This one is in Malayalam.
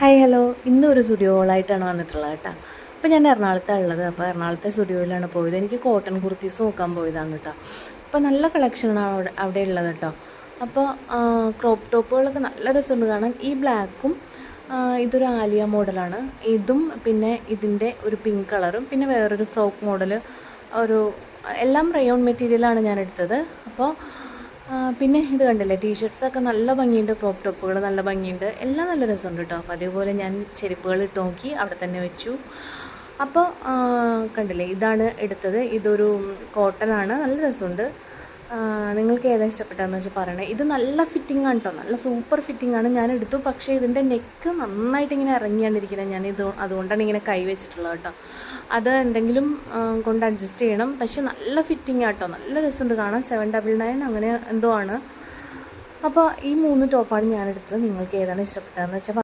ഹായ് ഹലോ, ഇന്നൊരു സ്റ്റുഡിയോ ഹോളായിട്ടാണ് വന്നിട്ടുള്ളത് കേട്ടോ. അപ്പോൾ ഞാൻ എറണാകുളത്താണ് ഉള്ളത്. അപ്പോൾ എറണാകുളത്തെ സ്റ്റുഡിയോയിലാണ് പോയത്. എനിക്ക് കോട്ടൺ കുർത്തീസ് നോക്കാൻ പോയതാണ് കേട്ടോ. അപ്പോൾ നല്ല കളക്ഷനാണ് അവിടെ ഉള്ളത് കേട്ടോ. അപ്പോൾ ക്രോപ്പ് ടോപ്പുകളൊക്കെ നല്ല രസമുണ്ട് കാണാൻ. ഈ ബ്ലാക്കും ഇതൊരു ആലിയ മോഡലാണ്. ഇതും പിന്നെ ഇതിൻ്റെ ഒരു പിങ്ക് കളറും പിന്നെ വേറൊരു ഫ്രോക്ക് മോഡൽ എല്ലാം റയോൺ മെറ്റീരിയലാണ് ഞാൻ എടുത്തത്. അപ്പോൾ പിന്നെ ഇത് കണ്ടില്ലേ, ടീഷർട്ട്സൊക്കെ നല്ല ഭംഗിയുണ്ട്, ക്രോപ്പ് ടോപ്പുകൾ നല്ല ഭംഗിയുണ്ട്, എല്ലാം നല്ല രസമുണ്ട് കേട്ടോ. അപ്പോൾ അതേപോലെ ഞാൻ ചെരുപ്പുകൾ ഇട്ട് നോക്കി, അവിടെ തന്നെ വെച്ചു. അപ്പോൾ കണ്ടില്ലേ, ഇതാണ് എടുത്തത്. ഇതൊരു കോട്ടനാണ്, നല്ല രസമുണ്ട്. നിങ്ങൾക്ക് ഏതാ ഇഷ്ടപ്പെട്ടതെന്ന് വെച്ചാൽ പറയണേ. ഇത് നല്ല ഫിറ്റിംഗ് ആണ് കേട്ടോ, നല്ല സൂപ്പർ ഫിറ്റിംഗ് ആണ്. ഞാൻ എടുത്തു, പക്ഷേ ഇതിൻ്റെ നെക്ക് നന്നായിട്ട് ഇങ്ങനെ ഇറങ്ങിയാണ്ടിരിക്കുന്നത്. അതുകൊണ്ടാണ് ഇങ്ങനെ കൈ വെച്ചിട്ടുള്ളത് കേട്ടോ. അത് എന്തെങ്കിലും കൊണ്ട് അഡ്ജസ്റ്റ് ചെയ്യണം. പക്ഷെ നല്ല ഫിറ്റിംഗ് ആട്ടോ, നല്ല രസമുണ്ട് കാണാൻ. 799 അങ്ങനെ എന്തോ ആണ്. അപ്പോൾ ഈ 3 ടോപ്പാണ് ഞാൻ എടുത്തത്. നിങ്ങൾക്ക് ഏതാണ് ഇഷ്ടപ്പെട്ടതെന്ന് വെച്ചാൽ